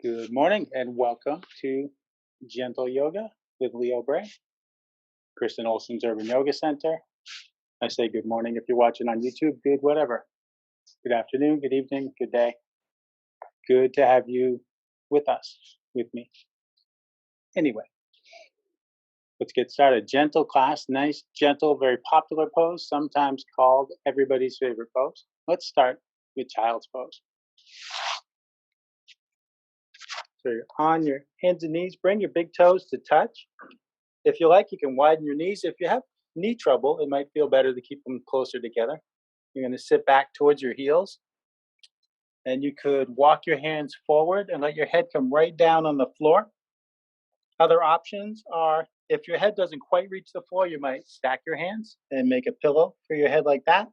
Good morning and welcome to Gentle Yoga with Leo Bray, Kristen Olson's Urban Yoga Center. I say good morning if you're watching on YouTube, good whatever. Good afternoon, good evening, good day. Good to have you with us, with me. Anyway, let's get started. Gentle class, nice, gentle, very popular pose, sometimes called everybody's favorite pose. Let's start with child's pose. So you're on your hands and knees, bring your big toes to touch. If you like, you can widen your knees. If you have knee trouble, it might feel better to keep them closer together. You're going to sit back towards your heels, and you could walk your hands forward and let your head come right down on the floor. Other options are if your head doesn't quite reach the floor, you might stack your hands and make a pillow for your head like that.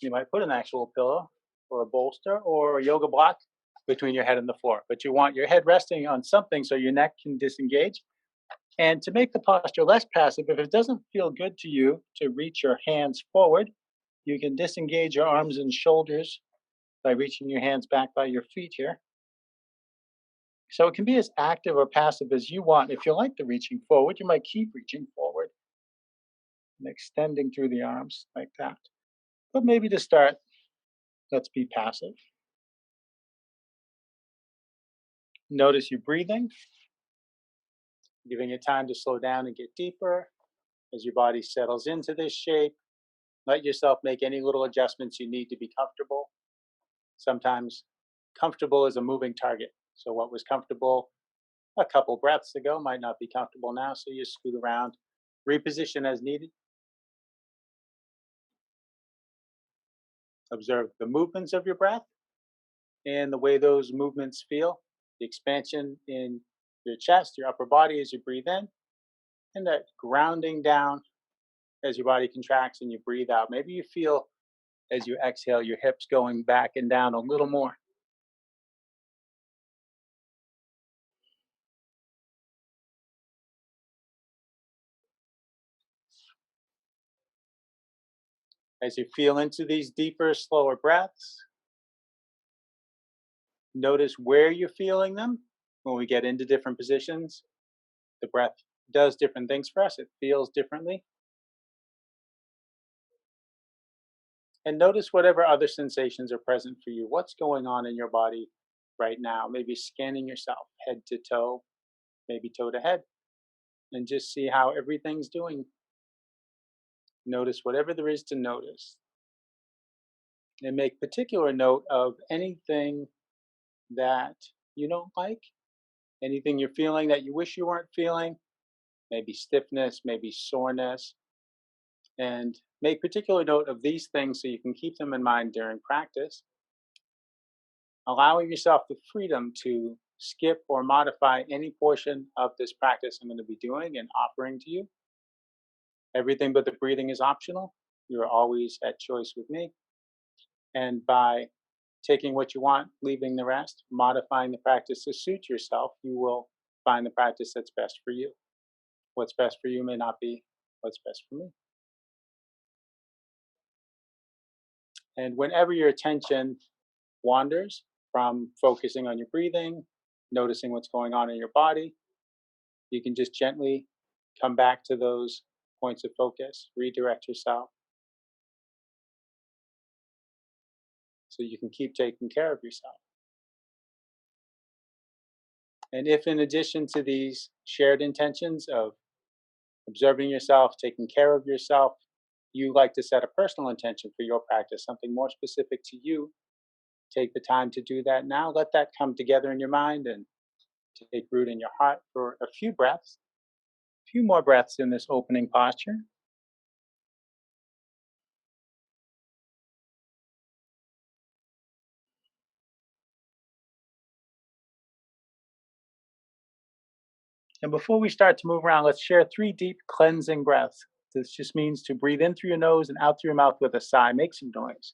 You might put an actual pillow or a bolster or a yoga block between your head and the floor, but you want your head resting on something so your neck can disengage. And to make the posture less passive, if it doesn't feel good to you to reach your hands forward, you can disengage your arms and shoulders by reaching your hands back by your feet here. So it can be as active or passive as you want. If you like the reaching forward, you might keep reaching forward and extending through the arms like that. But maybe to start, let's be passive. Notice your breathing, giving it time to slow down and get deeper as your body settles into this shape. Let yourself make any little adjustments you need to be comfortable. Sometimes comfortable is a moving target. So what was comfortable a couple breaths ago might not be comfortable now. So you scoot around, reposition as needed. Observe the movements of your breath and the way those movements feel. The expansion in your chest, your upper body as you breathe in, and that grounding down as your body contracts and you breathe out. Maybe you feel as you exhale your hips going back and down a little more. As you feel into these deeper, slower breaths, notice where you're feeling them. When we get into different positions, the breath does different things for us. It feels differently. And notice whatever other sensations are present for you. What's going on in your body right now? Maybe scanning yourself head to toe, maybe toe to head, and just see how everything's doing. Notice whatever there is to notice. And make particular note of anything that you don't like, anything you're feeling that you wish you weren't feeling, maybe stiffness, maybe soreness, and make particular note of these things so you can keep them in mind during practice. Allowing yourself the freedom to skip or modify any portion of this practice I'm going to be doing and offering to you. Everything but the breathing is optional. You're always at choice with me. And by taking what you want, leaving the rest, modifying the practice to suit yourself, you will find the practice that's best for you. What's best for you may not be what's best for me. And whenever your attention wanders from focusing on your breathing, noticing what's going on in your body, you can just gently come back to those points of focus, redirect yourself so you can keep taking care of yourself. And if, in addition to these shared intentions of observing yourself, taking care of yourself, you like to set a personal intention for your practice, something more specific to you, take the time to do that now. Let that come together in your mind and take root in your heart for a few breaths, a few more breaths in this opening posture. And before we start to move around, let's share 3 deep cleansing breaths. This just means to breathe in through your nose and out through your mouth with a sigh. Make some noise.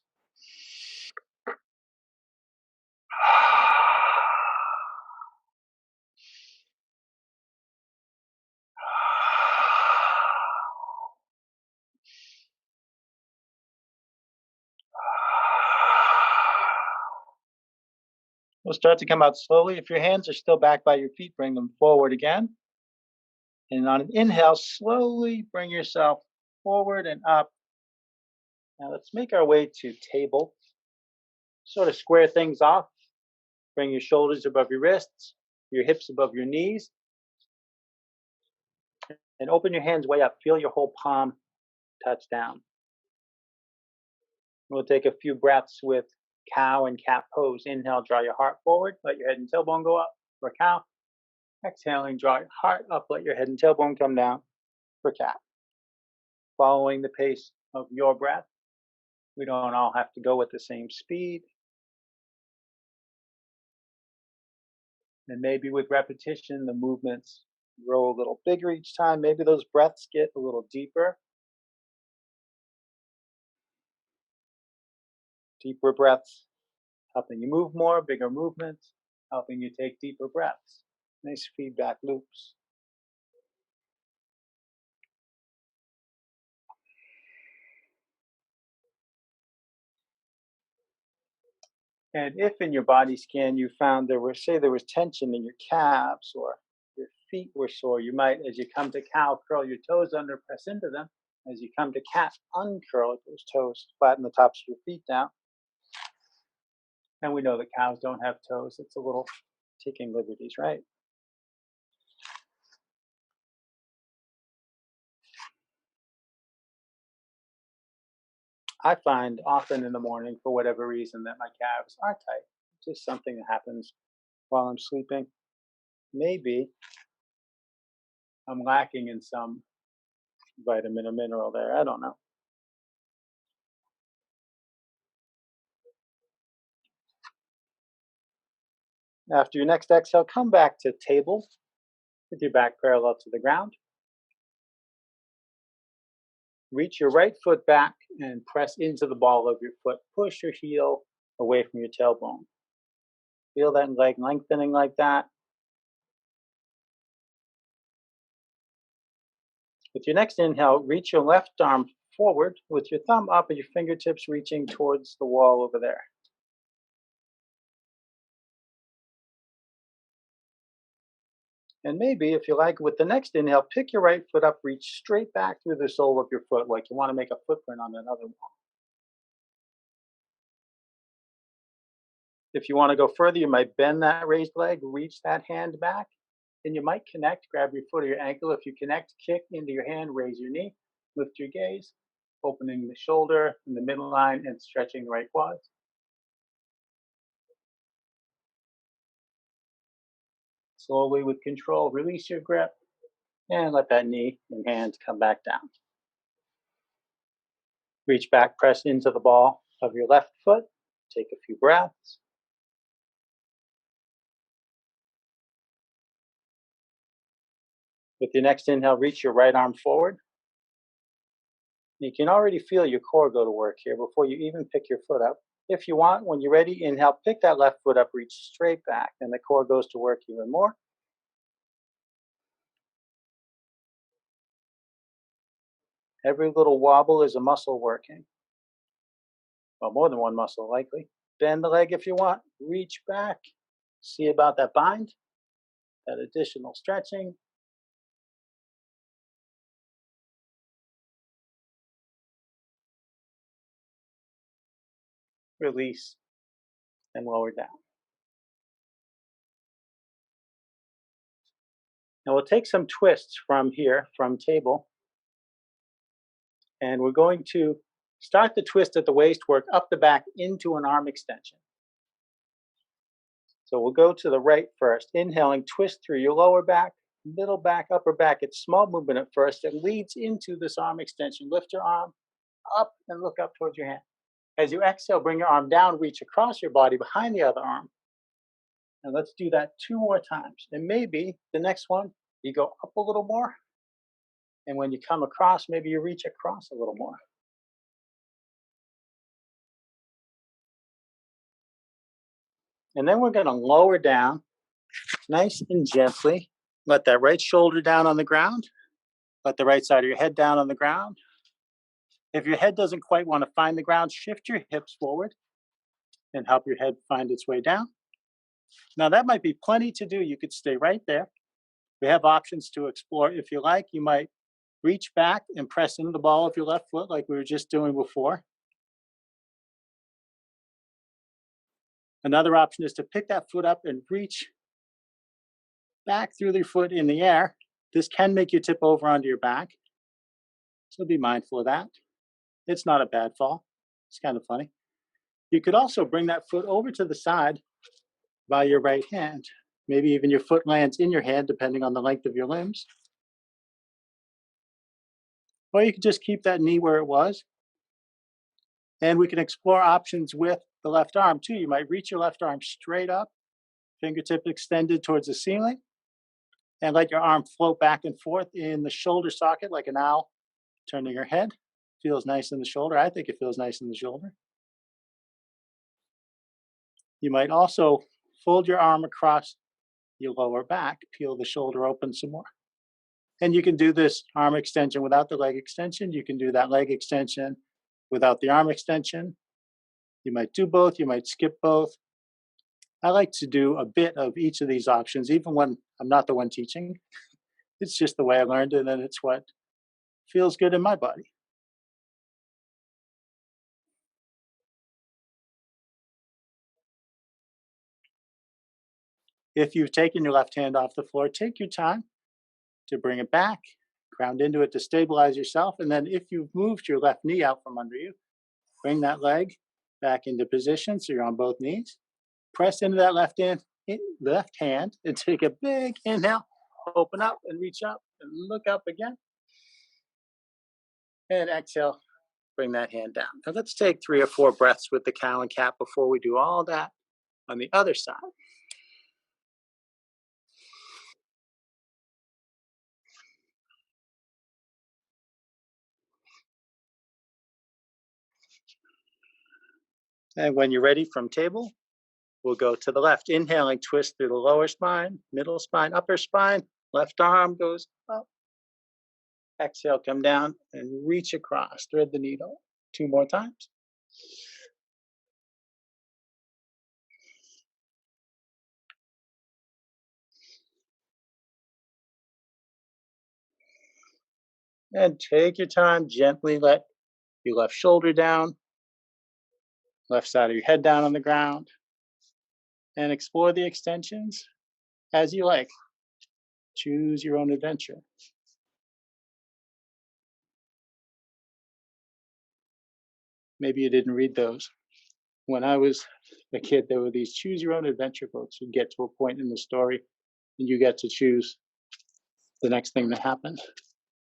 We'll start to come out slowly. If your hands are still back by your feet, bring them forward again. And on an inhale, slowly bring yourself forward and up. Now let's make our way to table. Sort of square things off. Bring your shoulders above your wrists, your hips above your knees, and open your hands way up. Feel your whole palm touch down. We'll take a few breaths with cow and cat pose. Inhale, draw your heart forward. Let your head and tailbone go up for cow. Exhaling, draw your heart up. Let your head and tailbone come down for cat. Following the pace of your breath. We don't all have to go with the same speed. And maybe with repetition, the movements grow a little bigger each time. Maybe those breaths get a little deeper. Deeper breaths, helping you move more, bigger movements, helping you take deeper breaths. Nice feedback loops. And if in your body scan you found there was tension in your calves or your feet were sore, you might, as you come to cow, curl your toes under, press into them. As you come to cat, uncurl those toes, flatten the tops of your feet down. And we know that cows don't have toes. It's a little taking liberties, right? I find often in the morning, for whatever reason, that my calves are tight. It's just something that happens while I'm sleeping. Maybe I'm lacking in some vitamin or mineral there. I don't know. After your next exhale, come back to table with your back parallel to the ground. Reach your right foot back and press into the ball of your foot. Push your heel away from your tailbone. Feel that leg lengthening like that. With your next inhale, reach your left arm forward with your thumb up and your fingertips reaching towards the wall over there. And maybe, if you like, with the next inhale, pick your right foot up, reach straight back through the sole of your foot like you want to make a footprint on another wall. If you want to go further, you might bend that raised leg, reach that hand back, and you might connect, grab your foot or your ankle. If you connect, kick into your hand, raise your knee, lift your gaze, opening the shoulder in the midline and stretching the right quads. Slowly with control, release your grip and let that knee and hand come back down. Reach back, press into the ball of your left foot. Take a few breaths. With your next inhale, reach your right arm forward. You can already feel your core go to work here before you even pick your foot up. If you want, when you're ready, inhale, pick that left foot up, reach straight back, and the core goes to work even more. Every little wobble is a muscle working. Well, more than one muscle, likely. Bend the leg if you want. Reach back. See about that bind, that additional stretching. Release and lower down. Now we'll take some twists from here, from table, and we're going to start the twist at the waist, work up the back into an arm extension. So we'll go to the right first. Inhaling, twist through your lower back, middle back, upper back. It's small movement at first that leads into this arm extension. Lift your arm up and look up towards your hand. As you exhale, bring your arm down, reach across your body behind the other arm. And let's do that 2 more times. And maybe the next one, you go up a little more. And when you come across, maybe you reach across a little more. And then we're going to lower down nice and gently. Let that right shoulder down on the ground. Let the right side of your head down on the ground. If your head doesn't quite want to find the ground, shift your hips forward and help your head find its way down. Now, that might be plenty to do. You could stay right there. We have options to explore. If you like, you might reach back and press into the ball of your left foot like we were just doing before. Another option is to pick that foot up and reach back through your foot in the air. This can make you tip over onto your back, so be mindful of that. It's not a bad fall. It's kind of funny. You could also bring that foot over to the side by your right hand. Maybe even your foot lands in your hand, depending on the length of your limbs. Or you could just keep that knee where it was. And we can explore options with the left arm too. You might reach your left arm straight up, fingertip extended towards the ceiling, and let your arm float back and forth in the shoulder socket like an owl, turning your head. Feels nice in the shoulder. I think it feels nice in the shoulder. You might also fold your arm across your lower back, peel the shoulder open some more. And you can do this arm extension without the leg extension. You can do that leg extension without the arm extension. You might do both, you might skip both. I like to do a bit of each of these options, even when I'm not the one teaching. It's just the way I learned it, and it's what feels good in my body. If you've taken your left hand off the floor, take your time to bring it back, ground into it to stabilize yourself. And then if you've moved your left knee out from under you, bring that leg back into position so you're on both knees. Press into that left hand and take a big inhale. Open up and reach up and look up again. And exhale, bring that hand down. Now let's take 3 or 4 breaths with the cow and cat before we do all that on the other side. And when you're ready from table, we'll go to the left. Inhaling, twist through the lower spine, middle spine, upper spine. Left arm goes up. Exhale, come down and reach across. Thread the needle 2 more times. And take your time, gently let your left shoulder down, left side of your head down on the ground, and explore the extensions as you like. Choose your own adventure. Maybe you didn't read those. When I was a kid, there were these choose your own adventure books. You get to a point in the story and you get to choose the next thing that happened.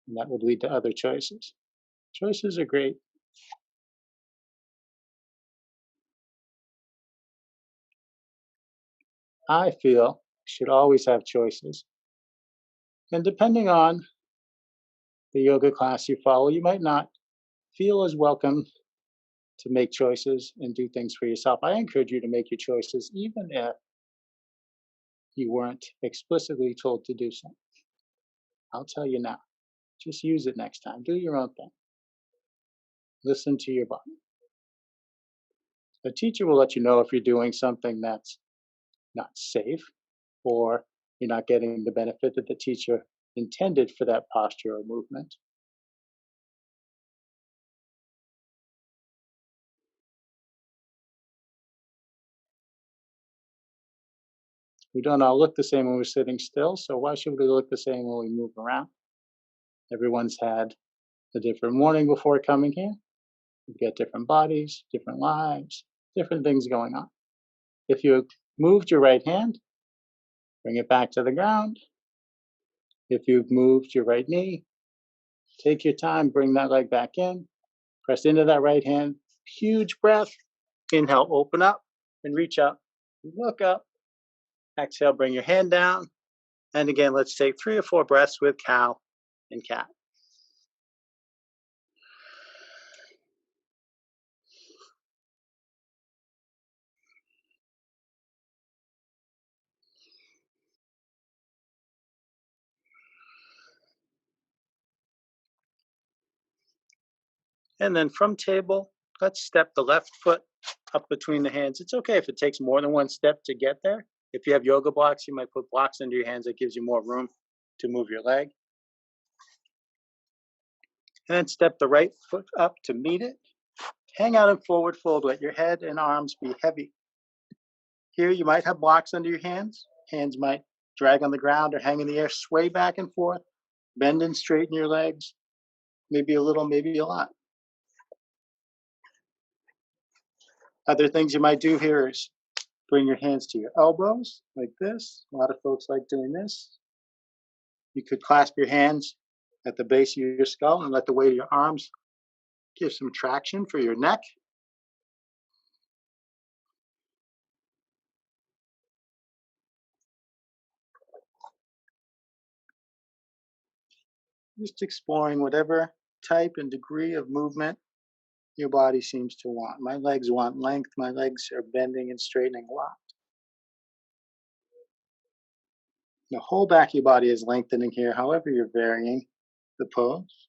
And that would lead to other choices. Choices are great. I feel you should always have choices. And depending on the yoga class you follow, you might not feel as welcome to make choices and do things for yourself. I encourage you to make your choices, even if you weren't explicitly told to do so. I'll tell you now. Just use it next time. Do your own thing. Listen to your body. A teacher will let you know if you're doing something that's not safe or you're not getting the benefit that the teacher intended for that posture or movement. We don't all look the same when we're sitting still, so why should we look the same when we move around? Everyone's had a different morning before coming here. We've got different bodies, different lives, different things going on. If you moved your right hand, bring it back to the ground. If you've moved your right knee, take your time, bring that leg back in, press into that right hand. Huge breath. Inhale, open up and reach up. Look up. Exhale, bring your hand down. And again, let's take 3 or 4 breaths with cow and cat. And then from table, let's step the left foot up between the hands. It's okay if it takes more than 1 step to get there. If you have yoga blocks, you might put blocks under your hands. That gives you more room to move your leg. And then step the right foot up to meet it. Hang out in forward fold. Let your head and arms be heavy. Here you might have blocks under your hands. Hands might drag on the ground or hang in the air. Sway back and forth. Bend and straighten your legs. Maybe a little, maybe a lot. Other things you might do here is bring your hands to your elbows like this. A lot of folks like doing this. You could clasp your hands at the base of your skull and let the weight of your arms give some traction for your neck. Just exploring whatever type and degree of movement your body seems to want. My legs want length. My legs are bending and straightening a lot. The whole back of your body is lengthening here, however you're varying the pose.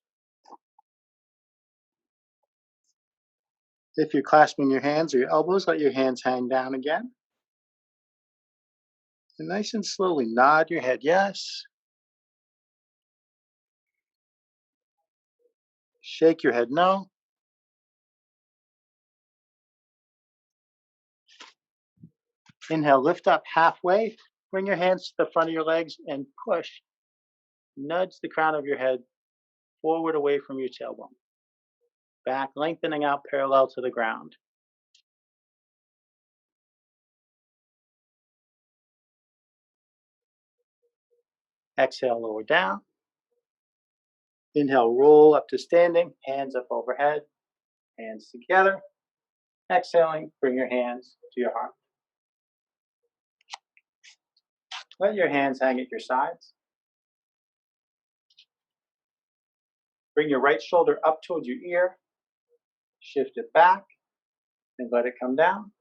If you're clasping your hands or your elbows, let your hands hang down again. And nice and slowly nod your head yes. Shake your head no. Inhale, lift up halfway. Bring your hands to the front of your legs and push. Nudge the crown of your head forward away from your tailbone. Back lengthening out parallel to the ground. Exhale, lower down. Inhale, roll up to standing, hands up overhead, hands together. Exhaling, bring your hands to your heart. Let your hands hang at your sides. Bring your right shoulder up towards your ear. Shift it back and let it come down.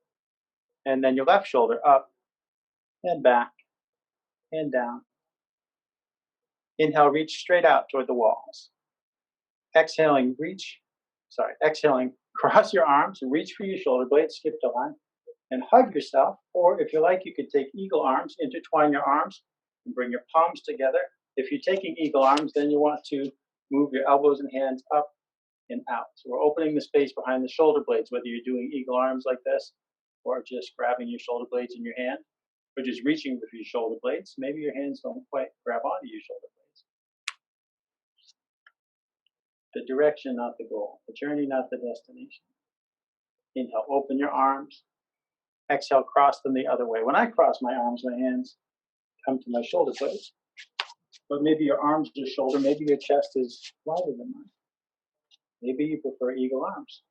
And then your left shoulder up and back and down. Inhale, reach straight out toward the walls. Exhaling, cross your arms and reach for your shoulder blades, skip the line, and hug yourself. Or if you like, you could take eagle arms, intertwine your arms, and bring your palms together. If you're taking eagle arms, then you want to move your elbows and hands up and out. So we're opening the space behind the shoulder blades, whether you're doing eagle arms like this, or just grabbing your shoulder blades in your hand, or just reaching with your shoulder blades. Maybe your hands don't quite grab onto your shoulder blades. The direction, not the goal. The journey, not the destination. Inhale, open your arms. Exhale, cross them the other way. When I cross my arms, my hands come to my shoulder blades. But maybe your arms are shoulder, maybe your chest is wider than mine. Maybe you prefer eagle arms.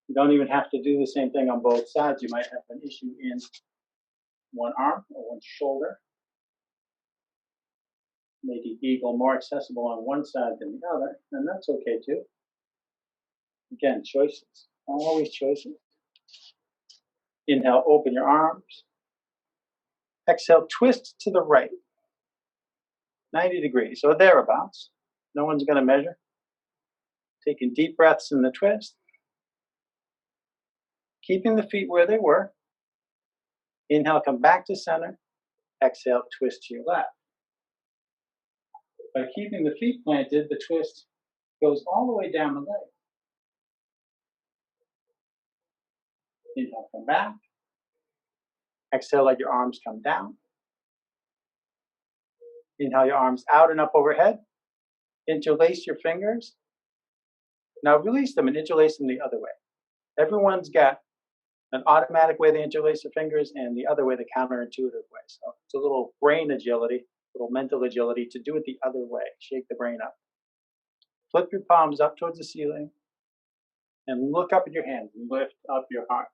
You don't even have to do the same thing on both sides. You might have an issue in one arm or one shoulder. Making eagle more accessible on one side than the other, and that's okay too. Again, choices, always choices. Inhale, open your arms. Exhale, twist to the right, 90 degrees, or thereabouts. No one's going to measure. Taking deep breaths in the twist. Keeping the feet where they were. Inhale, come back to center. Exhale, twist to your left. By keeping the feet planted, the twist goes all the way down the leg. Inhale, come back. Exhale, let your arms come down. Inhale your arms out and up overhead. Interlace your fingers. Now release them and interlace them the other way. Everyone's got an automatic way they interlace their fingers and the other way, the counterintuitive way. So it's a little brain agility, a little mental agility to do it the other way. Shake the brain up. Flip your palms up towards the ceiling and look up at your hands and lift up your heart.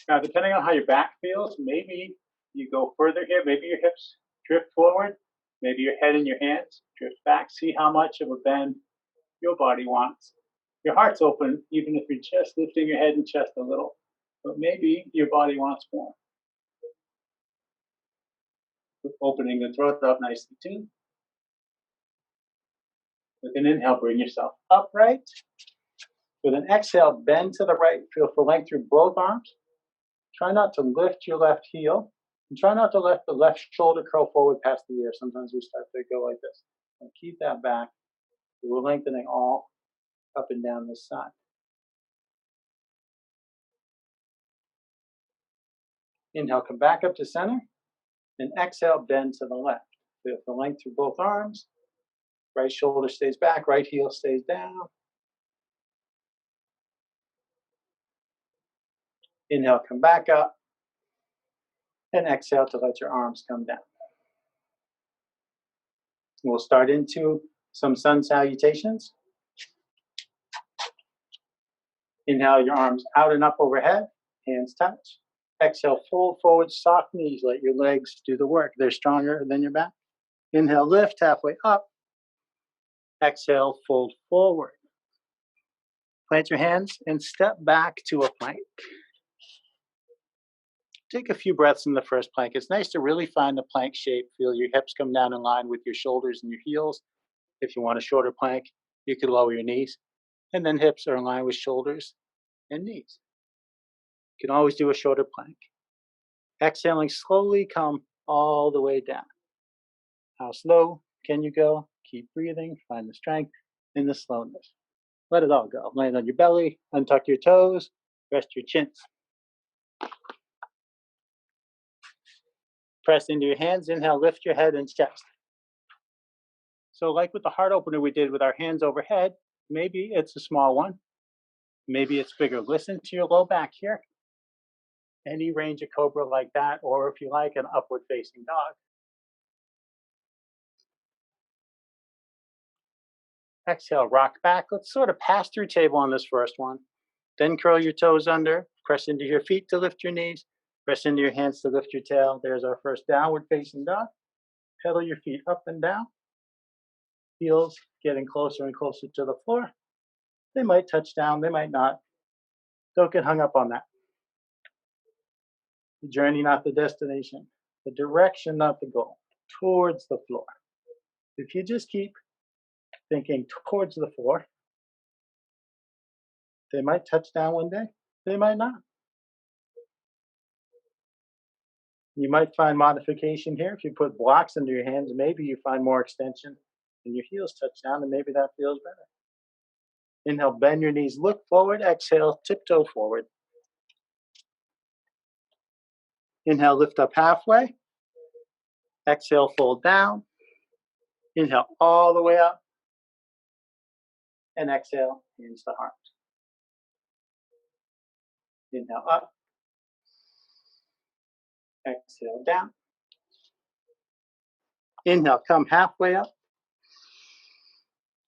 Now, depending on how your back feels, maybe you go further here. Maybe your hips drift forward. Maybe your head and your hands drift back. See how much of a bend your body wants. Your heart's open, even if you're just lifting your head and chest a little. But maybe your body wants more. Opening the throat up nicely too. With an inhale, bring yourself upright. With an exhale, bend to the right. Feel for length through both arms. Try not to lift your left heel. And try not to let the left shoulder curl forward past the ear. Sometimes we start to go like this. And keep that back. We're lengthening all up and down this side. Inhale, come back up to center. And exhale, bend to the left. Feel the length through both arms. Right shoulder stays back, right heel stays down. Inhale, come back up. And exhale to let your arms come down. We'll start into some sun salutations. Inhale, your arms out and up overhead, hands touch. Exhale, fold forward, soft knees. Let your legs do the work. They're stronger than your back. Inhale, lift halfway up. Exhale, fold forward. Plant your hands and step back to a plank. Take a few breaths in the first plank. It's nice to really find the plank shape. Feel your hips come down in line with your shoulders and your heels. If you want a shorter plank, you could lower your knees. And then hips are in line with shoulders and knees. You can always do a shorter plank. Exhaling, slowly come all the way down. How slow can you go? Keep breathing. Find the strength in the slowness. Let it all go. Land on your belly. Untuck your toes. Rest your chin. Press into your hands. Inhale, lift your head and chest. So like with the heart opener we did with our hands overhead, maybe it's a small one. Maybe it's bigger. Listen to your low back here. Any range of cobra like that, or if you like, an upward facing dog. Exhale, rock back. Let's sort of pass through table on this first one. Then curl your toes under. Press into your feet to lift your knees. Press into your hands to lift your tail. There's our first downward facing dog. Pedal your feet up and down. Heels getting closer and closer to the floor. They might touch down, they might not. Don't get hung up on that. The journey, not the destination. The direction, not the goal. Towards the floor. If you just keep thinking towards the floor, they might touch down one day, they might not. You might find modification here. If you put blocks under your hands, maybe you find more extension and your heels touch down, and maybe that feels better. Inhale, bend your knees, look forward. Exhale, tiptoe forward. Inhale, lift up halfway. Exhale, fold down. Inhale, all the way up. And exhale, hands to heart. Inhale, up. Exhale, down. Inhale, come halfway up.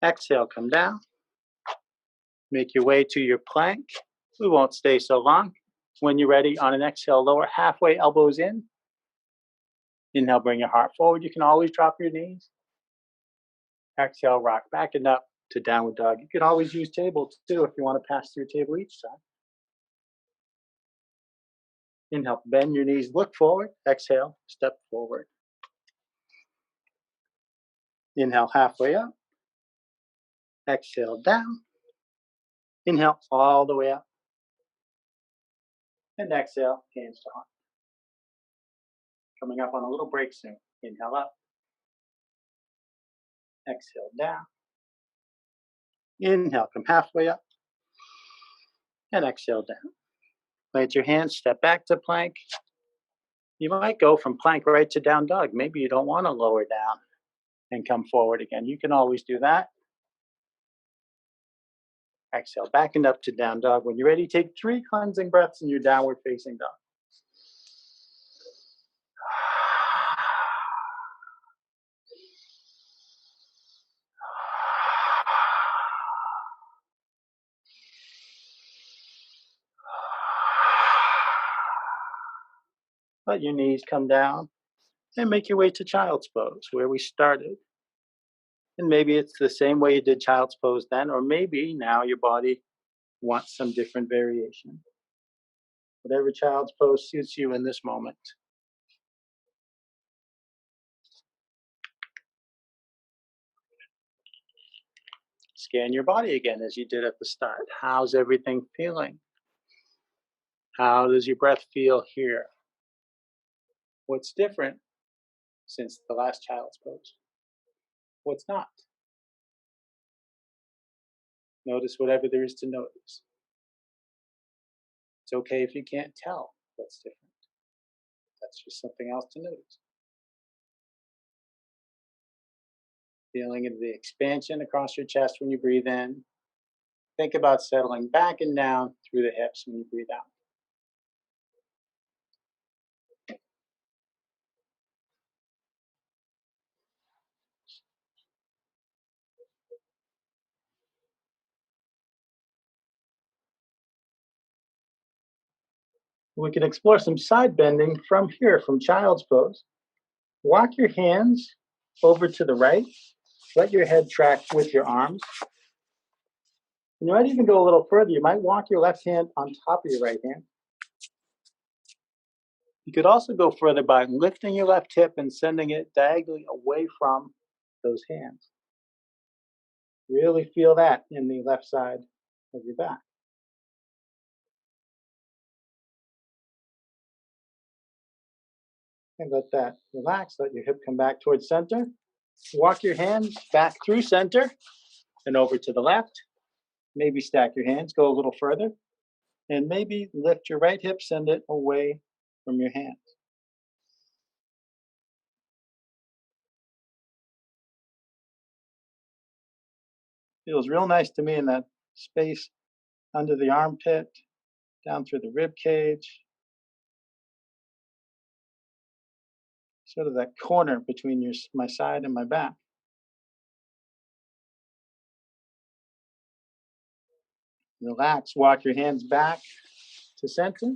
Exhale, come down. Make your way to your plank. We won't stay so long. When you're ready, on an exhale, lower halfway, elbows in. Inhale, bring your heart forward. You can always drop your knees. Exhale, rock back and up to downward dog. You can always use table too if you want to pass through table each time. Inhale, bend your knees, look forward. Exhale, step forward. Inhale, halfway up. Exhale, down. Inhale, all the way up. And exhale, hands to heart. Coming up on a little break soon. Inhale up. Exhale, down. Inhale, come halfway up. And exhale, down. Plant your hands, step back to plank. You might go from plank right to down dog. Maybe you don't want to lower down and come forward again. You can always do that. Exhale, back and up to down dog. When you're ready, take 3 cleansing breaths in your downward facing dog. Let your knees come down and make your way to child's pose, where we started. And maybe it's the same way you did child's pose then, or maybe now your body wants some different variation. Whatever child's pose suits you in this moment. Scan your body again as you did at the start. How's everything feeling? How does your breath feel here? What's different since the last child's pose? What's not? Notice whatever there is to notice. It's okay if you can't tell what's different. That's just something else to notice. Feeling of the expansion across your chest when you breathe in. Think about settling back and down through the hips when you breathe out. We can explore some side bending from here, from child's pose. Walk your hands over to the right. Let your head track with your arms. And you might even go a little further. You might walk your left hand on top of your right hand. You could also go further by lifting your left hip and sending it diagonally away from those hands. Really feel that in the left side of your back. And let that relax. Let your hip come back towards center. Walk your hands back through center and over to the left. Maybe stack your hands, go a little further. And maybe lift your right hip, send it away from your hands. Feels real nice to me in that space under the armpit, down through the rib cage, sort of that corner between my side and my back. Relax, walk your hands back to center.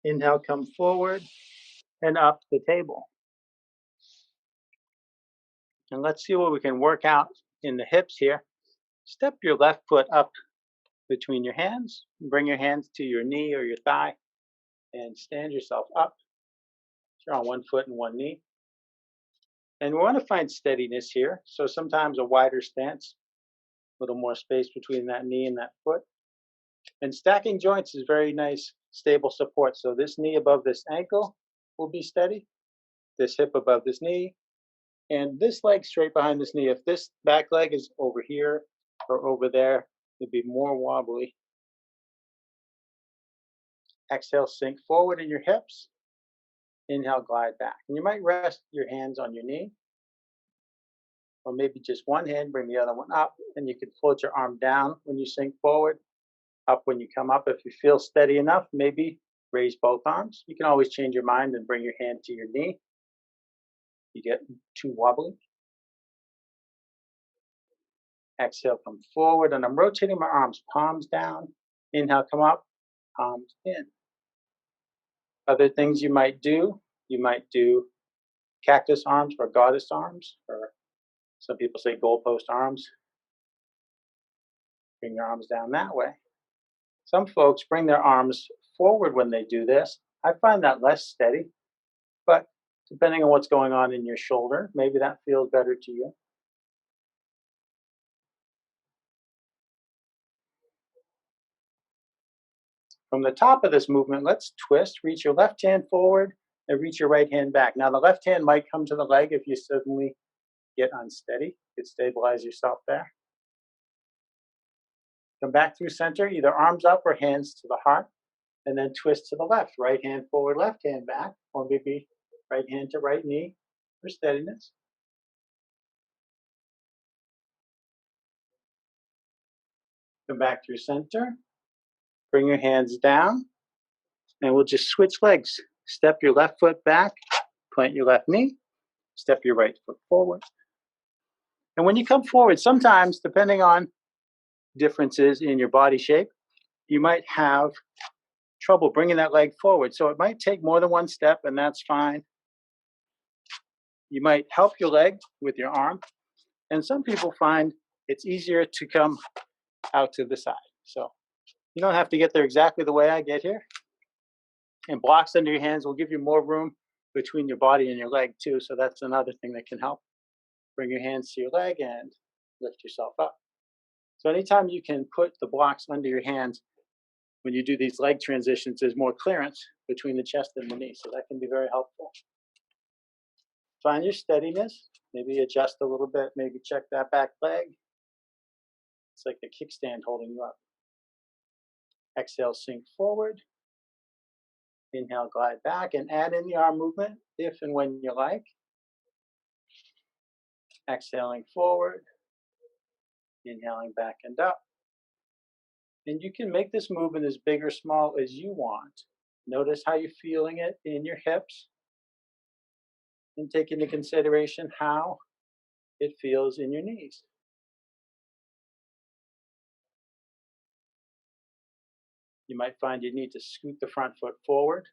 Inhale, come forward and up the table. And let's see what we can work out in the hips here. Step your left foot up between your hands. Bring your hands to your knee or your thigh and stand yourself up. You're on one foot and one knee. And we want to find steadiness here. So sometimes a wider stance, a little more space between that knee and that foot. And stacking joints is very nice, stable support. So this knee above this ankle will be steady. This hip above this knee. And this leg straight behind this knee. If this back leg is over here or over there, it'll be more wobbly. Exhale, sink forward in your hips. Inhale, glide back. And you might rest your hands on your knee. Or maybe just one hand, bring the other one up. And you can float your arm down when you sink forward, up when you come up. If you feel steady enough, maybe raise both arms. You can always change your mind and bring your hand to your knee. You get too wobbly. Exhale, come forward. And I'm rotating my arms, palms down. Inhale, come up, palms in. Other things you might do cactus arms or goddess arms, or some people say goalpost arms. Bring your arms down that way. Some folks bring their arms forward when they do this. I find that less steady, but depending on what's going on in your shoulder, maybe that feels better to you. From the top of this movement, let's twist. Reach your left hand forward and reach your right hand back. Now, the left hand might come to the leg if you suddenly get unsteady. You could stabilize yourself there. Come back through center, either arms up or hands to the heart, and then twist to the left. Right hand forward, left hand back, or maybe right hand to right knee for steadiness. Come back through center. Bring your hands down, and we'll just switch legs. Step your left foot back, plant your left knee, step your right foot forward. And when you come forward, sometimes, depending on differences in your body shape, you might have trouble bringing that leg forward. So it might take more than one step, and that's fine. You might help your leg with your arm. And some people find it's easier to come out to the side. So you don't have to get there exactly the way I get here. And blocks under your hands will give you more room between your body and your leg too. So that's another thing that can help. Bring your hands to your leg and lift yourself up. So anytime you can put the blocks under your hands, When you do these leg transitions, there's more clearance between the chest and the knee, so that can be very helpful. Find your steadiness. Maybe adjust a little bit. Maybe check that back leg. It's like a kickstand holding you up. Exhale, sink forward. Inhale, glide back, and add in the arm movement if and when you like. Exhaling forward. Inhaling back and up. And you can make this movement as big or small as you want. Notice how you're feeling it in your hips. And take into consideration how it feels in your knees. You might find you need to scoot the front foot forward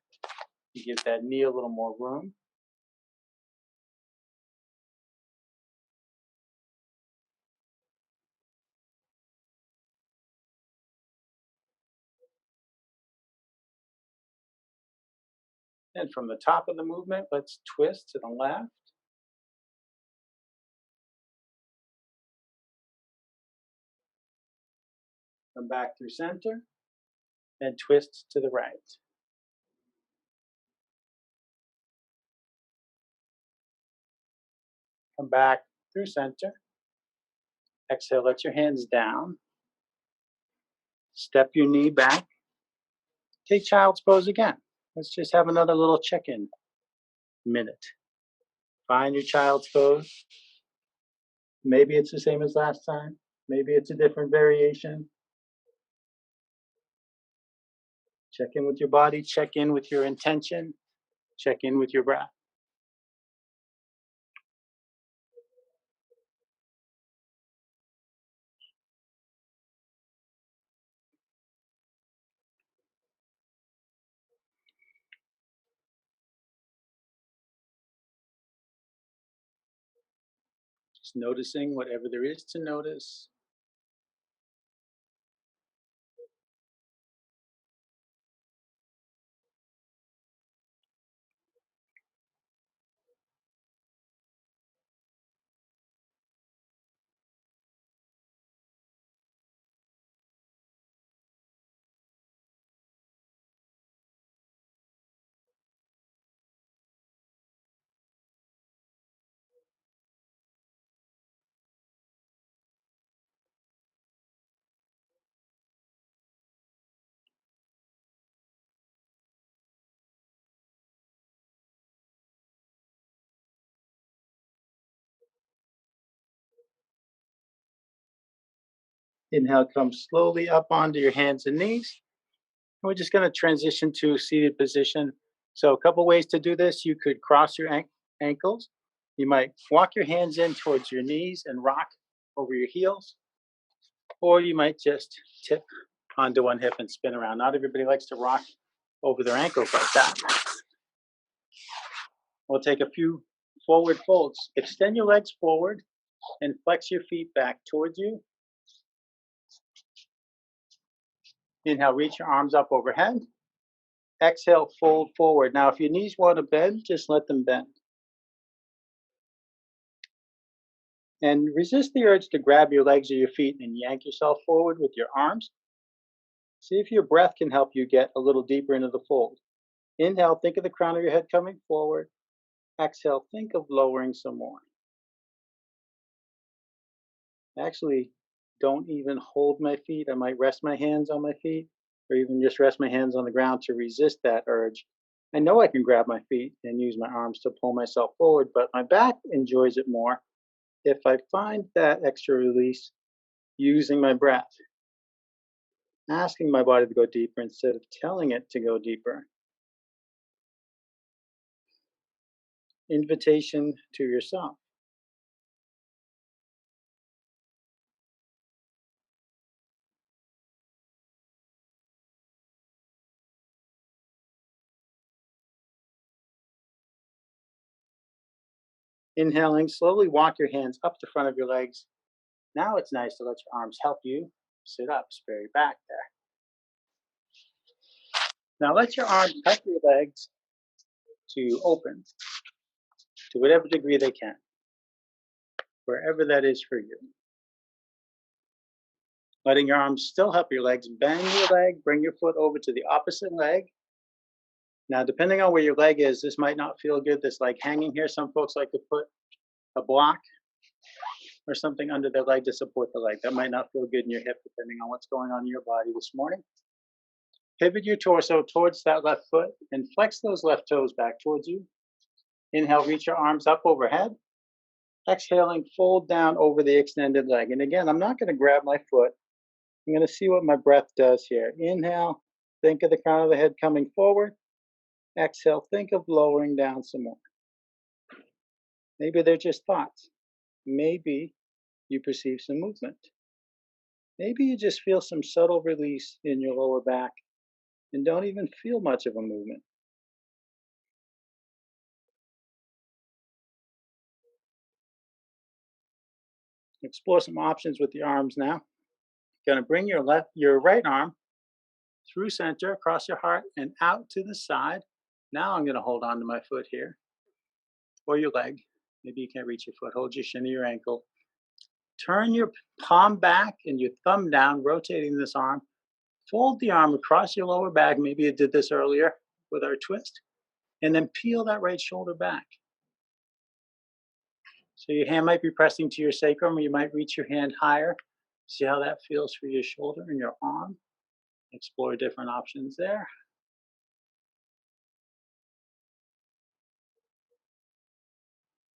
to give that knee a little more room. And from the top of the movement, let's twist to the left. Come back through center and twist to the right. Come back through center. Exhale, let your hands down. Step your knee back. Take child's pose again. Let's just have another little check-in minute. Find your child's pose. Maybe it's the same as last time. Maybe it's a different variation. Check in with your body. Check in with your intention. Check in with your breath. Just noticing whatever there is to notice. Inhale, come slowly up onto your hands and knees. We're just going to transition to seated position. So a couple ways to do this. You could cross your ankles. You might walk your hands in towards your knees and rock over your heels. Or you might just tip onto one hip and spin around. Not everybody likes to rock over their ankles like that. We'll take a few forward folds. Extend your legs forward and flex your feet back towards you. Inhale, reach your arms up overhead. Exhale, fold forward. Now, if your knees want to bend, just let them bend. And resist the urge to grab your legs or your feet and yank yourself forward with your arms. See if your breath can help you get a little deeper into the fold. Inhale, think of the crown of your head coming forward. Exhale, think of lowering some more. Actually, don't even hold my feet. I might rest my hands on my feet or even just rest my hands on the ground to resist that urge. I know I can grab my feet and use my arms to pull myself forward, but my back enjoys it more if I find that extra release using my breath, asking my body to go deeper instead of telling it to go deeper. Invitation to yourself. Inhaling, slowly walk your hands up the front of your legs. Now it's nice to let your arms help you sit up, spare your back there. Now let your arms tuck your legs to open to whatever degree they can, wherever that is for you. Letting your arms still help your legs. Bend your leg, bring your foot over to the opposite leg. Now, depending on where your leg is, this might not feel good. This leg hanging here. Some folks like to put a block or something under their leg to support the leg. That might not feel good in your hip, depending on what's going on in your body this morning. Pivot your torso towards that left foot and flex those left toes back towards you. Inhale, reach your arms up overhead. Exhaling, fold down over the extended leg. And again, I'm not going to grab my foot. I'm going to see what my breath does here. Inhale, think of the crown of the head coming forward. Exhale, think of lowering down some more. Maybe they're just thoughts. Maybe you perceive some movement. Maybe you just feel some subtle release in your lower back and don't even feel much of a movement. Explore some options with your arms now. You're going to bring your right arm through center, across your heart, and out to the side. Now I'm going to hold on to my foot here, or your leg. Maybe you can't reach your foot. Hold your shin or your ankle. Turn your palm back and your thumb down, rotating this arm. Fold the arm across your lower back. Maybe you did this earlier with our twist. And then peel that right shoulder back. So your hand might be pressing to your sacrum, or you might reach your hand higher. See how that feels for your shoulder and your arm. Explore different options there.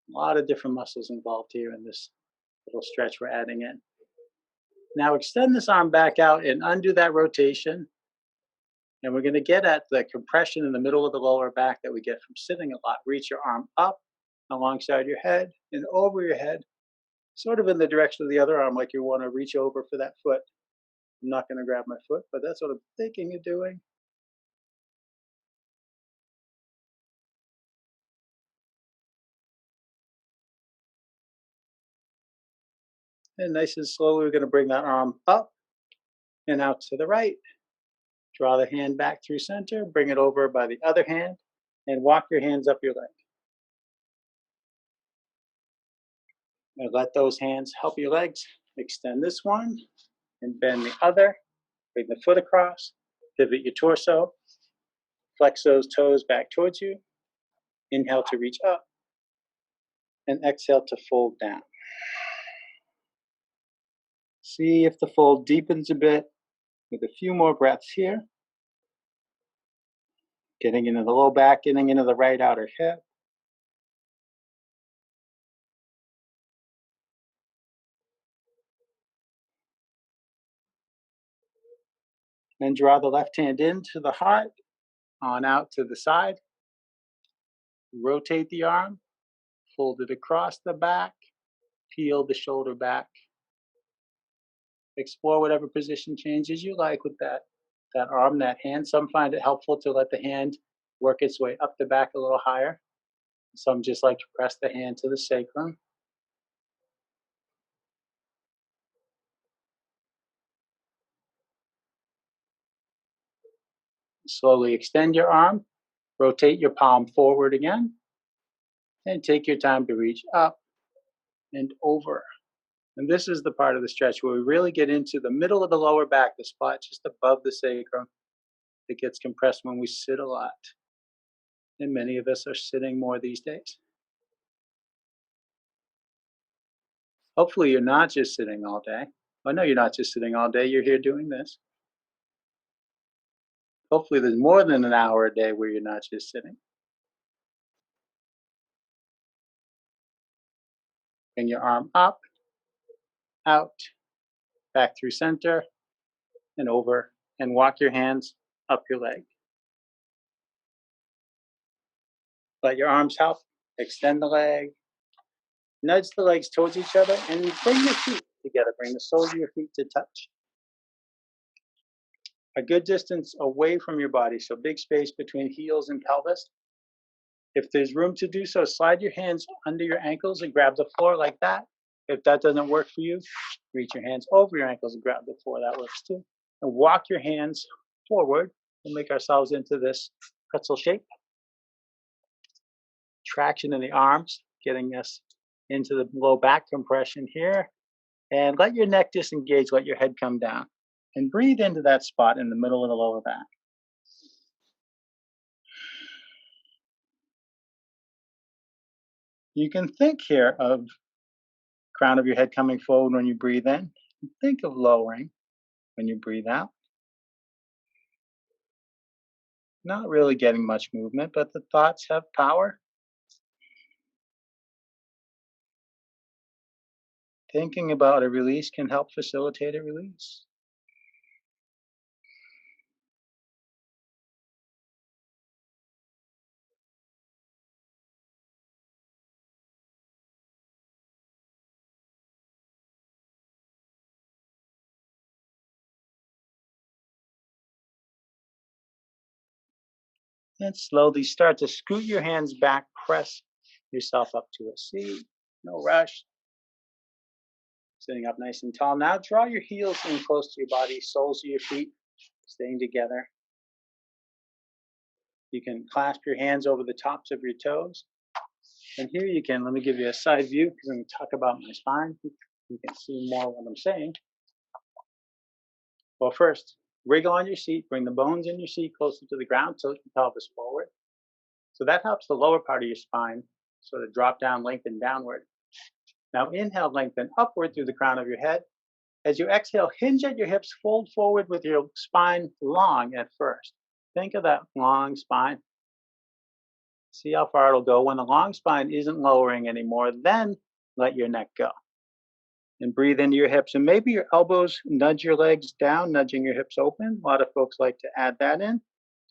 A lot of different muscles involved here in this little stretch we're adding in. Now extend this arm back out and undo that rotation. And we're going to get at the compression in the middle of the lower back that we get from sitting a lot. Reach your arm up alongside your head and over your head, sort of in the direction of the other arm, like you want to reach over for that foot. I'm not going to grab my foot, but that's what I'm thinking of doing. And nice and slowly, we're going to bring that arm up and out to the right. Draw the hand back through center, bring it over by the other hand, and walk your hands up your leg. And let those hands help your legs. Extend this one and bend the other. Bring the foot across, pivot your torso, flex those toes back towards you. Inhale to reach up, and exhale to fold down. See if the fold deepens a bit with a few more breaths here. Getting into the low back, getting into the right outer hip. Then draw the left hand into the heart, on out to the side. Rotate the arm, fold it across the back, peel the shoulder back. Explore whatever position changes you like with that arm, that hand. Some find it helpful to let the hand work its way up the back a little higher. Some just like to press the hand to the sacrum. Slowly extend your arm, rotate your palm forward again, and take your time to reach up and over. And this is the part of the stretch where we really get into the middle of the lower back, the spot just above the sacrum. It gets compressed when we sit a lot. And many of us are sitting more these days. Hopefully you're not just sitting all day. I know you're not just sitting all day, you're here doing this. Hopefully there's more than an hour a day where you're not just sitting. Bring your arm up, out, back through center, and over, and walk your hands up your leg. Let your arms help. Extend the leg. Nudge the legs towards each other and bring your feet together. Bring the soles of your feet to touch. A good distance away from your body, so big space between heels and pelvis. If there's room to do so, slide your hands under your ankles and grab the floor like that. If that doesn't work for you, reach your hands over your ankles and grab the floor. That works too. And walk your hands forward and make ourselves into this pretzel shape. Traction in the arms, getting us into the low back compression here. And let your neck disengage, let your head come down. And breathe into that spot in the middle of the lower back. You can think here of crown of your head coming forward when you breathe in. Think of lowering when you breathe out. Not really getting much movement, but the thoughts have power. Thinking about a release can help facilitate a release. And slowly start to scoot your hands back, press yourself up to a seat. No rush. Sitting up nice and tall. Now draw your heels in close to your body, soles of your feet staying together. You can clasp your hands over the tops of your toes. And here you can, let me give you a side view because I'm going to talk about my spine. You can see more what I'm saying. Well, first, wriggle on your seat. Bring the bones in your seat closer to the ground, tilt your pelvis forward. So that helps the lower part of your spine sort of drop down, lengthen downward. Now inhale, lengthen upward through the crown of your head. As you exhale, hinge at your hips, fold forward with your spine long at first. Think of that long spine. See how far it'll go. When the long spine isn't lowering anymore, then let your neck go. And breathe into your hips. And maybe your elbows nudge your legs down, nudging your hips open. A lot of folks like to add that in,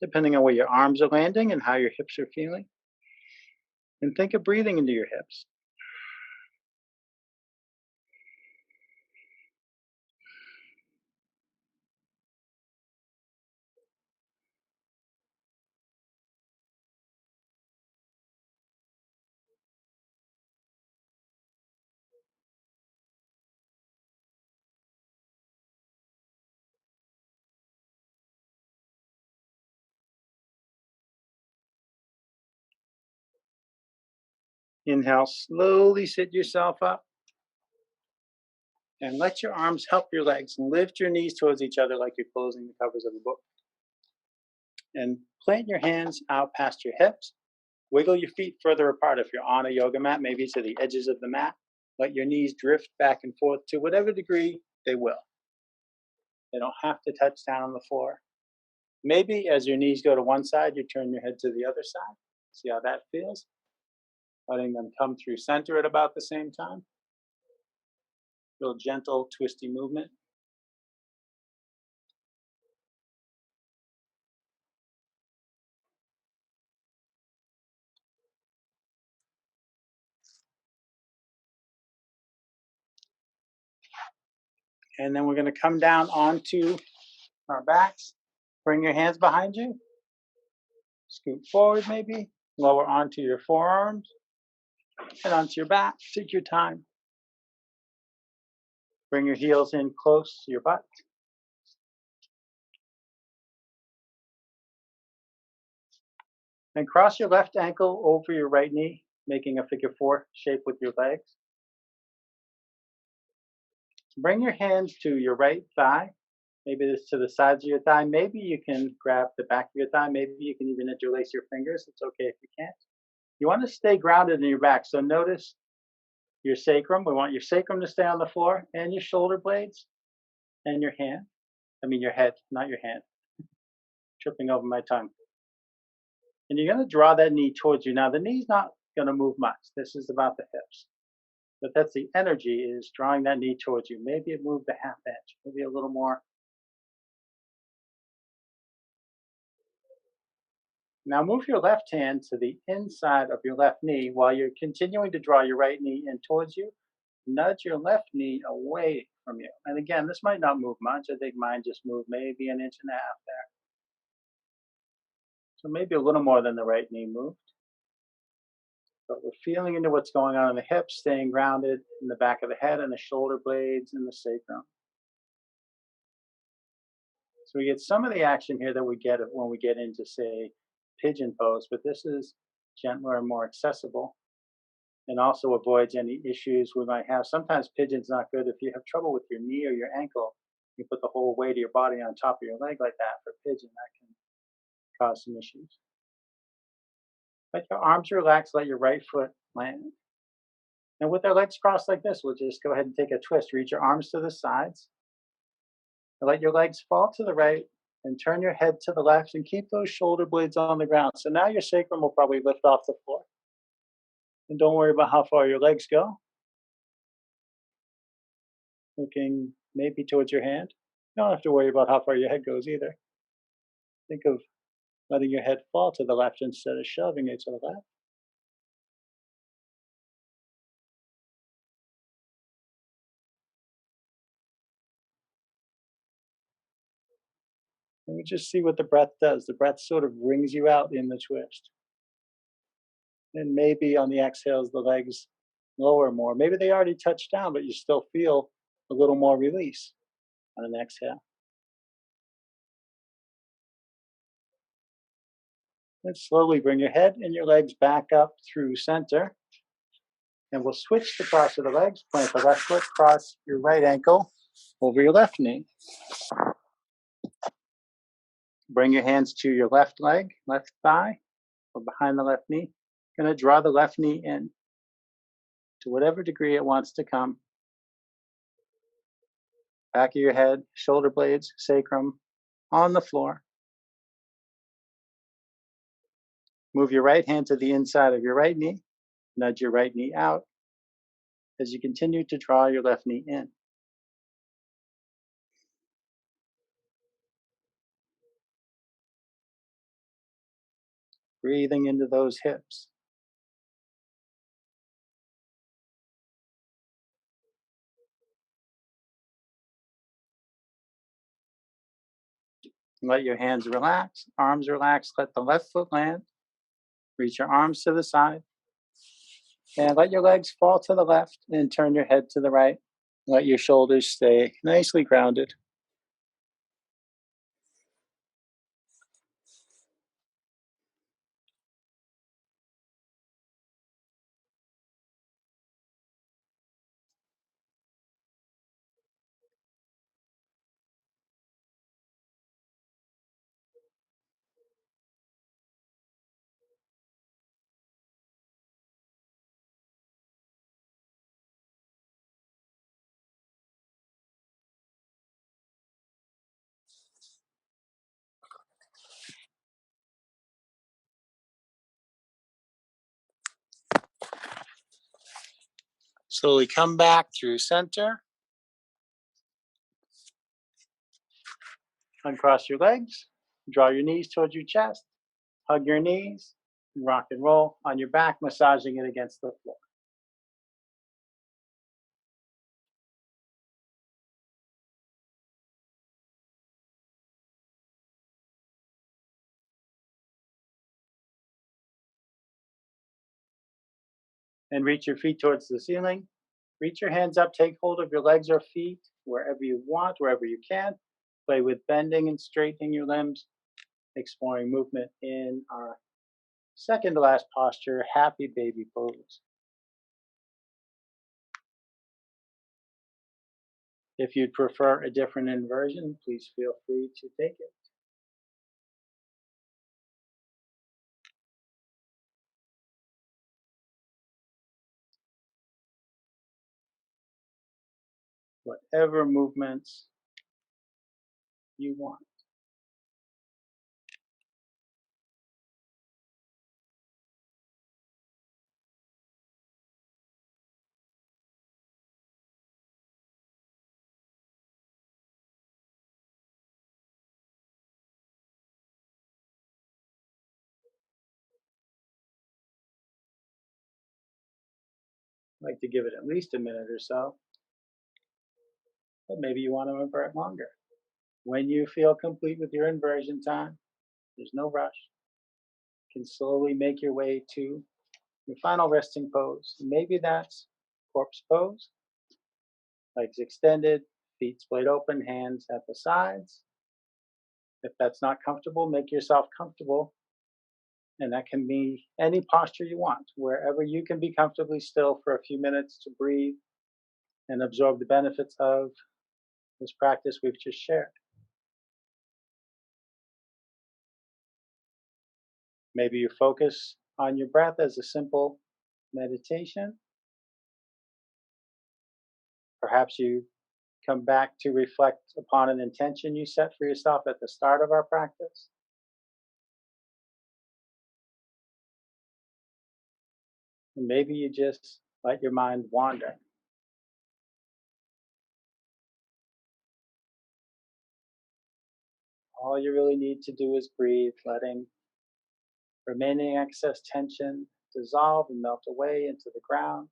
depending on where your arms are landing and how your hips are feeling. And think of breathing into your hips. Inhale, slowly sit yourself up. And let your arms help your legs. And lift your knees towards each other like you're closing the covers of a book. And plant your hands out past your hips. Wiggle your feet further apart if you're on a yoga mat, maybe to the edges of the mat. Let your knees drift back and forth to whatever degree they will. They don't have to touch down on the floor. Maybe as your knees go to one side, you turn your head to the other side. See how that feels? Letting them come through center at about the same time. Real gentle, twisty movement. And then we're going to come down onto our backs. Bring your hands behind you. Scoot forward maybe. Lower onto your forearms and onto your back. Take your time. Bring your heels in close to your butt. And cross your left ankle over your right knee, making a figure four shape with your legs. Bring your hands to your right thigh. Maybe this to the sides of your thigh. Maybe you can grab the back of your thigh. Maybe you can even interlace your fingers. It's okay if you can't. You want to stay grounded in your back. So notice your sacrum. We want your sacrum to stay on the floor and your shoulder blades and your hand. Your head, not your hand. Tripping over my tongue. And you're going to draw that knee towards you. Now, the knee's not going to move much. This is about the hips. But that's the energy is drawing that knee towards you. Maybe it moved a half inch, maybe a little more. Now move your left hand to the inside of your left knee while you're continuing to draw your right knee in towards you. Nudge your left knee away from you. And again, this might not move much. I think mine just moved maybe an inch and a half there. So maybe a little more than the right knee moved. But we're feeling into what's going on in the hips, staying grounded in the back of the head and the shoulder blades and the sacrum. So we get some of the action here that we get when we get into, say, pigeon pose, but this is gentler and more accessible. and also avoids any issues we might have. Sometimes pigeon's not good if you have trouble with your knee or your ankle. You put the whole weight of your body on top of your leg like that for pigeon, that can cause some issues. Let your arms relax, let your right foot land. And with our legs crossed like this, we'll just go ahead and take a twist. Reach your arms to the sides. And let your legs fall to the right and turn your head to the left and keep those shoulder blades on the ground. So now your sacrum will probably lift off the floor. And don't worry about how far your legs go. Looking maybe towards your hand. You don't have to worry about how far your head goes either. Think of letting your head fall to the left instead of shoving it to the left. And we just see what the breath does. The breath sort of wrings you out in the twist. And maybe on the exhales, the legs lower more. Maybe they already touched down, but you still feel a little more release on an exhale. And slowly bring your head and your legs back up through center. And we'll switch the cross of the legs. Plant the left foot, cross your right ankle over your left knee. Bring your hands to your left leg, left thigh, or behind the left knee. Going to draw the left knee in to whatever degree it wants to come. Back of your head, shoulder blades, sacrum on the floor. Move your right hand to the inside of your right knee. Nudge your right knee out as you continue to draw your left knee in. Breathing into those hips. Let your hands relax, arms relax. Let the left foot land. Reach your arms to the side. And let your legs fall to the left and turn your head to the right. Let your shoulders stay nicely grounded. Slowly come back through center. Uncross your legs. Draw your knees towards your chest. Hug your knees. And rock and roll on your back, massaging it against the floor. And reach your feet towards the ceiling. Reach your hands up, take hold of your legs or feet wherever you want, wherever you can. Play with bending and straightening your limbs, exploring movement in our second to last posture, happy baby pose. If you'd prefer a different inversion, please feel free to take it. Whatever movements you want. I like to give it at least a minute or so, but maybe you want to invert longer. When you feel complete with your inversion time, there's no rush. You can slowly make your way to your final resting pose. Maybe that's corpse pose, legs extended, feet splayed open, hands at the sides. If that's not comfortable, make yourself comfortable And that can be any posture you want, wherever you can be comfortably still for a few minutes to breathe and absorb the benefits of this practice we've just shared. Maybe you focus on your breath as a simple meditation. Perhaps you come back to reflect upon an intention you set for yourself at the start of our practice. And maybe you just let your mind wander. All you really need to do is breathe, letting remaining excess tension dissolve and melt away into the ground.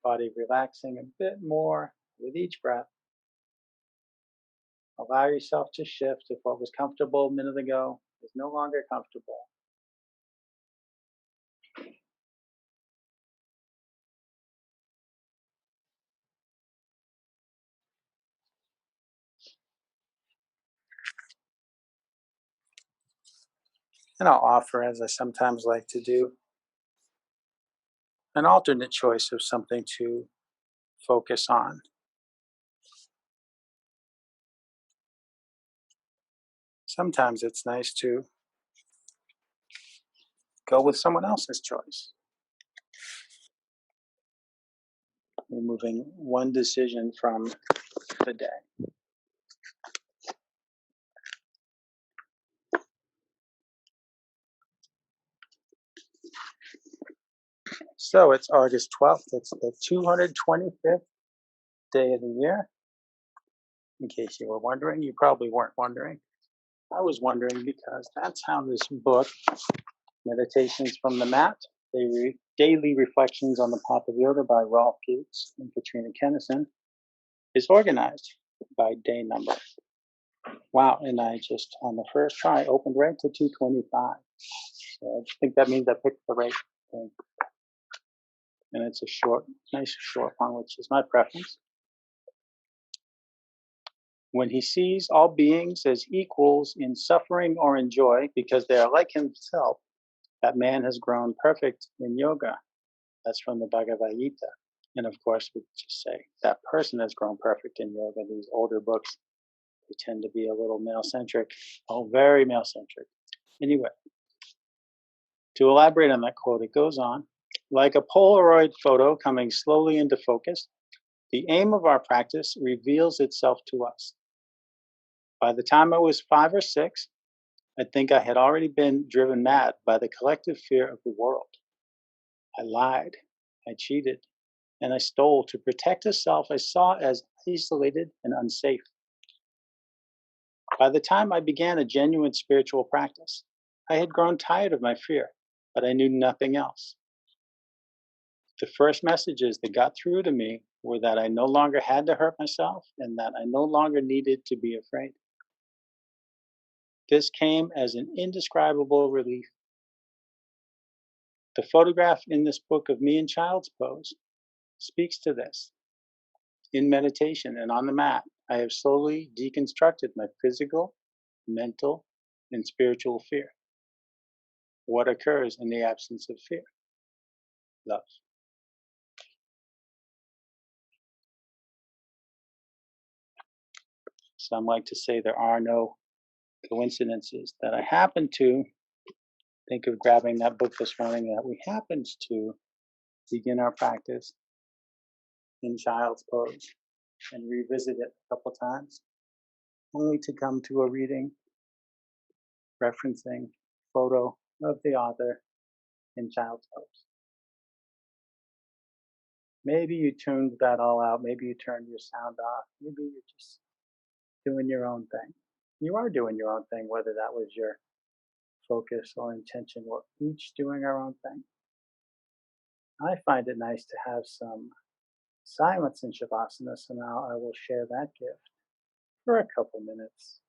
Body relaxing a bit more with each breath. Allow yourself to shift if what was comfortable a minute ago is no longer comfortable. And I'll offer, as I sometimes like to do, an alternate choice of something to focus on. Sometimes it's nice to go with someone else's choice, removing one decision from the day. So it's August 12th. It's the 225th day of the year. In case you were wondering, you probably weren't wondering. I was wondering because that's how this book, Meditations from the Mat, Daily Reflections on the Path of Yoga by Rolf Gates and Katrina Kennison, is organized by day number. Wow, and I just, on the first try, opened right to 225. So I think that means I picked the right thing. And it's a short, nice short one, which is my preference. When he sees all beings as equals in suffering or in joy because they are like himself, that man has grown perfect in yoga. That's from the Bhagavad Gita. And of course, we just say that person has grown perfect in yoga. These older books, they tend to be a little male centric. Oh, very male centric. Anyway, to elaborate on that quote, it goes on like a Polaroid photo coming slowly into focus, the aim of our practice reveals itself to us. By the time I was 5 or 6, I think I had already been driven mad by the collective fear of the world. I lied, I cheated, and I stole to protect a self I saw as isolated and unsafe. By the time I began a genuine spiritual practice, I had grown tired of my fear, but I knew nothing else. The first messages that got through to me were that I no longer had to hurt myself and that I no longer needed to be afraid. This came as an indescribable relief. The photograph in this book of me in child's pose speaks to this. In meditation and on the mat, I have slowly deconstructed my physical, mental, and spiritual fear. What occurs in the absence of fear? Love. Some like to say there are no coincidences. That I happened to think of grabbing that book this morning, that we happened to begin our practice in child's pose and revisit it a couple times, only to come to a reading referencing photo of the author in child's pose. Maybe you tuned that all out. Maybe you turned your sound off. Maybe you're just doing your own thing. You are doing your own thing, whether that was your focus or intention. We're each doing our own thing. I find it nice to have some silence in Shavasana, so now I will share that gift for a couple minutes.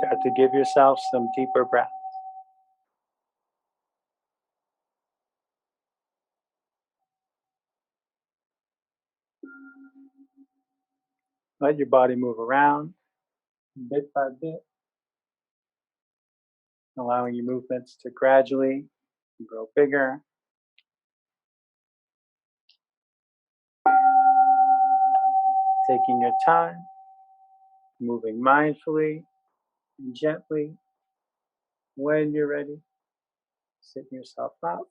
Start to give yourself some deeper breath. Let your body move around bit by bit, allowing your movements to gradually grow bigger. Taking your time, moving mindfully and gently. When you're ready, sit yourself up.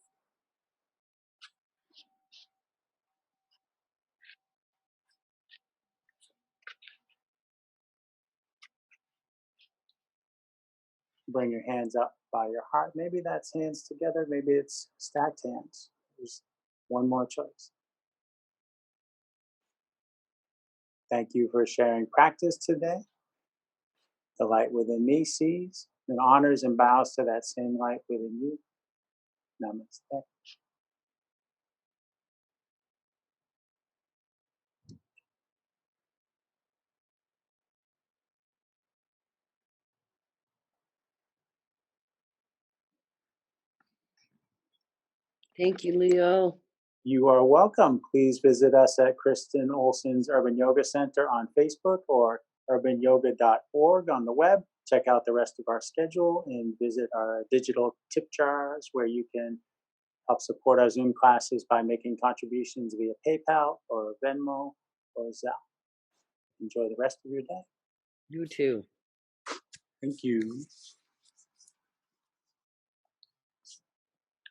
Bring your hands up by your heart. Maybe that's hands together, maybe it's stacked hands. There's one more choice. Thank you for sharing practice today. The light within me sees and honors and bows to that same light within you. Namaste. Thank you, Leo. You are welcome. Please visit us at Kristen Olson's Urban Yoga Center on Facebook or urbanyoga.org on the web. Check out the rest of our schedule and visit our digital tip jars where you can help support our Zoom classes by making contributions via PayPal or Venmo or Zelle. Enjoy the rest of your day. You too. Thank you.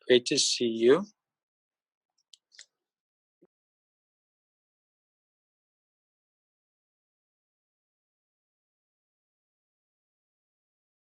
Great to see you.